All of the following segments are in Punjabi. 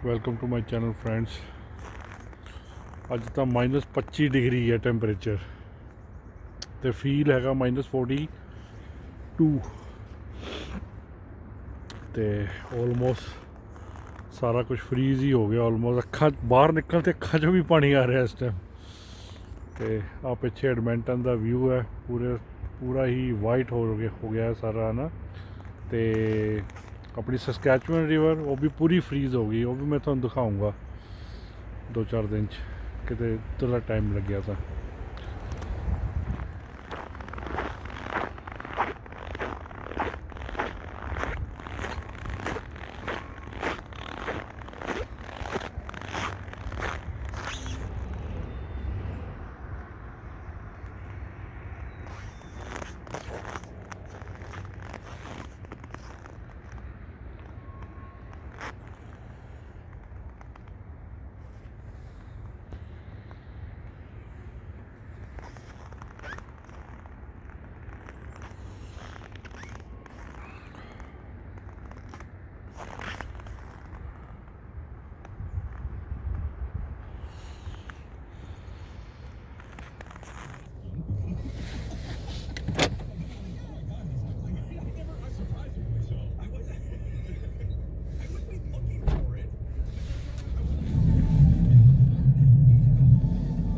Welcome to my channel friends. ਅੱਜ ਤਾਂ -25 ਡਿਗਰੀ ਹੈ ਟੈਂਪਰੇਚਰ ਅਤੇ ਫੀਲ ਹੈਗਾ -42 ਅਤੇ ਆਲਮੋਸਟ ਸਾਰਾ ਕੁਝ ਫਰੀਜ਼ ਹੀ ਹੋ ਗਿਆ। ਆਲਮੋਸਟ ਅੱਖਾਂ ਬਾਹਰ ਨਿਕਲਣ 'ਤੇ ਅੱਖਾਂ 'ਚੋਂ ਵੀ ਪਾਣੀ ਆ ਰਿਹਾ ਇਸ ਟਾਈਮ। ਅਤੇ ਆਹ ਪਿੱਛੇ ਐਡਮਿੰਟਨ ਦਾ ਵਿਊ ਹੈ, ਪੂਰਾ ਹੀ ਵਾਈਟ ਹੋ ਗਿਆ ਸਾਰਾ ਹੈ ਨਾ। ਅਤੇ ਆਪਣੀ ਸਸਕੈਚੁਅਨ ਰਿਵਰ ਉਹ ਵੀ ਪੂਰੀ ਫਰੀਜ਼ ਹੋ ਗਈ। ਉਹ ਵੀ ਮੈਂ ਤੁਹਾਨੂੰ ਦਿਖਾਊਂਗਾ 2-4 ਦਿਨ 'ਚ, ਕਿਤੇ ਥੋੜ੍ਹਾ ਟਾਈਮ ਲੱਗਿਆ ਤਾਂ।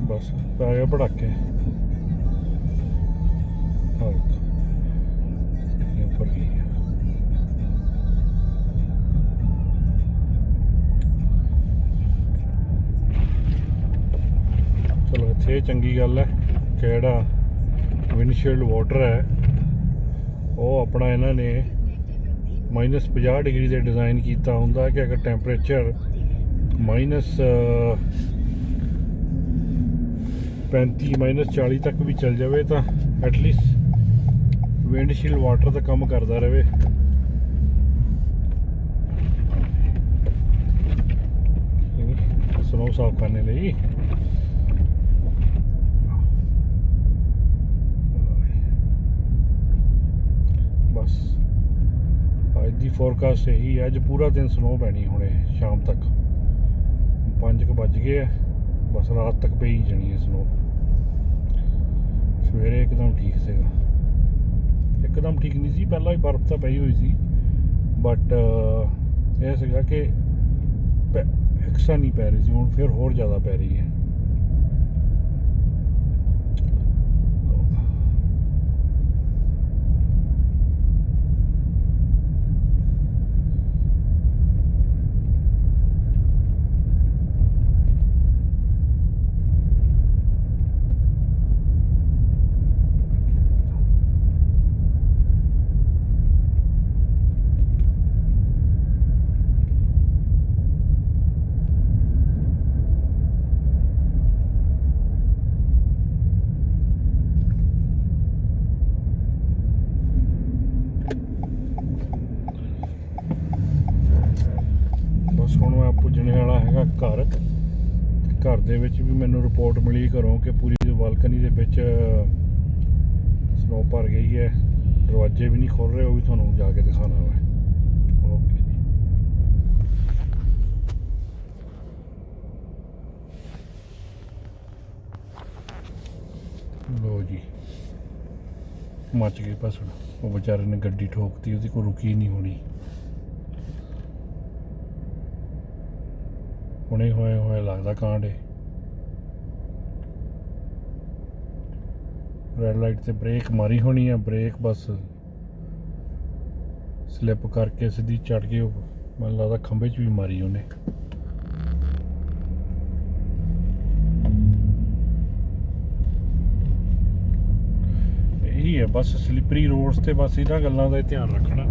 ਬਸ ਪੈ ਗਿਆ ਪਟਾਕੇ। ਉੱਪਰ ਗਈ ਚਲੋ, ਇੱਥੇ ਚੰਗੀ ਗੱਲ ਹੈ ਕਿ ਜਿਹੜਾ ਵਿੰਡਸ਼ੀਲਡ ਵਾਟਰ ਹੈ ਉਹ ਆਪਣਾ ਇਹਨਾਂ ਨੇ -50 ਡਿਗਰੀ ਦੇ ਡਿਜ਼ਾਈਨ ਕੀਤਾ ਹੁੰਦਾ ਕਿ ਅਗਰ ਟੈਂਪਰੇਚਰ -35 -40 ਤੱਕ ਵੀ ਚੱਲ ਜਾਵੇ ਤਾਂ ਐਟਲੀਸਟ ਵਿੰਡਸ਼ੀਲਡ ਵਾਟਰ ਤਾਂ ਕੰਮ ਕਰਦਾ ਰਹੇ। ਸਨੋ ਸਾਫ਼ ਕਰਨ ਲਈ ਬਸ ਅੱਜ ਦੀ ਫੋਰਕਾਸਟ ਇਹੀ ਹੈ। ਅੱਜ ਪੂਰਾ ਦਿਨ ਸਨੋ ਪੈਣੀ ਹੁਣੇ ਸ਼ਾਮ ਤੱਕ। 5 ਵੱਜ ਗਏ ਆ, ਬਸ ਰਾਤ ਤੱਕ ਪਈ ਜਾਣੀ ਹੈ ਸਨੋ। ਸਵੇਰੇ ਇੱਕਦਮ ਠੀਕ ਸੀਗਾ, ਇੱਕਦਮ ਠੀਕ ਨਹੀਂ ਸੀ, ਪਹਿਲਾਂ ਹੀ ਬਰਫ਼ ਤਾਂ ਪਈ ਹੋਈ ਸੀ, ਬਟ ਇਹ ਸੀਗਾ ਕਿ ਐਕਸਟਰਾ ਨਹੀਂ ਪੈ ਰਹੀ ਸੀ। ਹੁਣ ਫਿਰ ਹੋਰ ਜ਼ਿਆਦਾ ਪੈ ਰਹੀ ਹੈ। ਬਸ ਹੁਣ ਮੈਂ ਪੁੱਜਣੇ ਵਾਲਾ ਹੈਗਾ ਘਰ। ਘਰ ਦੇ ਵਿੱਚ ਵੀ ਮੈਨੂੰ ਰਿਪੋਰਟ ਮਿਲੀ ਘਰੋਂ ਕਿ ਪੂਰੀ ਬਾਲਕਨੀ ਦੇ ਵਿੱਚ ਸਨੋ ਭਰ ਗਈ ਹੈ। ਦਰਵਾਜ਼ੇ ਵੀ ਨਹੀਂ ਖੁੱਲ੍ਹ ਰਹੇ, ਉਹ ਵੀ ਤੁਹਾਨੂੰ ਜਾ ਕੇ ਦਿਖਾਉਣਾ ਵਾ। ਓਕੇ ਜੀ, ਲੋ ਜੀ, ਮੱਚ ਗਏ ਭਸਣ। ਉਹ ਵਿਚਾਰੇ ਨੇ ਗੱਡੀ ਠੋਕਤੀ, ਉਹਦੀ ਕੋਈ ਰੁਕੀ ਨਹੀਂ ਹੋਣੀ। ਹੁਣੇ ਹੋਏ ਲੱਗਦਾ ਕਾਂਡ ਏ। ਰੈਡ ਲਾਈਟ ਤੇ ਬ੍ਰੇਕ ਮਾਰੀ ਹੋਣੀ ਆ, ਬ੍ਰੇਕ ਬਸ ਸਲਿੱਪ ਕਰਕੇ ਸਿੱਧੀ ਚੜ੍ਹ ਕੇ ਮੈਨੂੰ ਲੱਗਦਾ ਖੰਭੇ 'ਚ ਵੀ ਮਾਰੀ ਉਹਨੇ। ਇਹੀ ਹੈ ਬਸ ਸਲਿੱਪਰੀ ਰੋਡਸ ਤੇ, ਬਸ ਇਹਨਾਂ ਗੱਲਾਂ ਦਾ ਧਿਆਨ ਰੱਖਣਾ।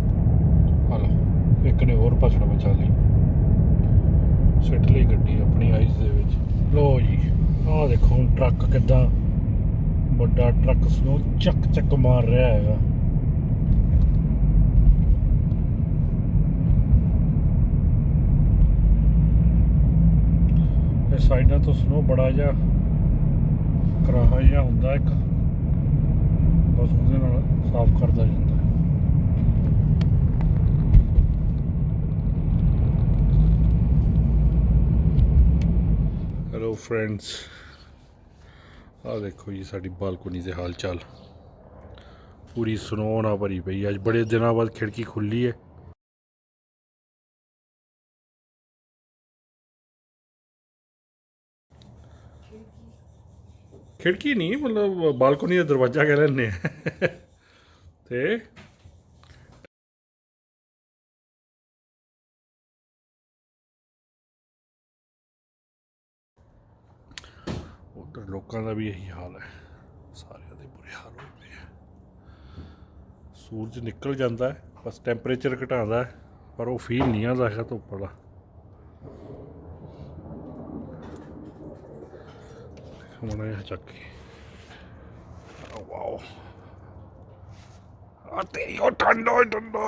ਹਲੋ, ਇੱਕ ਨੇ ਹੋਰ ਭਸਣ ਬਚਾ ਲਈ, ਸਿੱਟ ਲਈ ਗੱਡੀ ਆਪਣੀ ਆਈਸ ਦੇ ਵਿੱਚ। ਲੋ ਜੀ, ਆਹ ਦੇਖੋ ਹੁਣ ਟਰੱਕ ਕਿੱਦਾਂ, ਵੱਡਾ ਟਰੱਕ ਸਨੋ ਚੱਕ ਮਾਰ ਰਿਹਾ ਹੈਗਾ। ਇਹ ਸਾਈਡਾਂ ਤੋਂ ਸਨੋ ਬੜਾ ਜਿਹਾ ਕਰਾਹਾ ਜਿਹਾ ਹੁੰਦਾ ਇੱਕ, ਬਸ ਉਹਦੇ ਨਾਲ ਸਾਫ਼ ਕਰਦਾ ਜਾਂਦਾ। ਹੈਲੋ ਫਰੈਂਡਸ, ਆਹ ਦੇਖੋ ਜੀ ਸਾਡੀ ਬਾਲਕੋਨੀ ਦੇ ਹਾਲ ਚਾਲ। ਪੂਰੀ ਸਨੋ ਨਾਲ ਭਰੀ ਪਈ। ਅੱਜ ਬੜੇ ਦਿਨਾਂ ਬਾਅਦ ਖਿੜਕੀ ਖੁੱਲੀ ਹੈ। ਖਿੜਕੀ ਨਹੀਂ, ਮਤਲਬ ਬਾਲਕੋਨੀ ਦਾ ਦਰਵਾਜ਼ਾ ਕਹਿ ਲੈਂਦੇ ਆ। ਤੇ ਉੱਧਰ ਲੋਕਾਂ ਦਾ ਵੀ ਇਹੀ ਹਾਲ ਹੈ, ਸਾਰਿਆਂ ਦੇ ਬੁਰੇ ਹਾਲ ਹੋ ਪਏ ਆ। ਸੂਰਜ ਨਿਕਲ ਜਾਂਦਾ ਹੈ, ਬਸ ਟੈਂਪਰੇਚਰ ਘਟਾਉਂਦਾ ਹੈ, ਪਰ ਉਹ ਫੀਲ ਨਹੀਂ ਆਉਂਦਾ ਹੈਗਾ ਧੁੱਪ ਦਾ। ਹੁਣ ਇਹ ਚੱਕ ਕੇ ਵਾਓ, ਆ ਤੇਰੀ ਉਹ ਠੰਡਾ ਠੰਡਾ।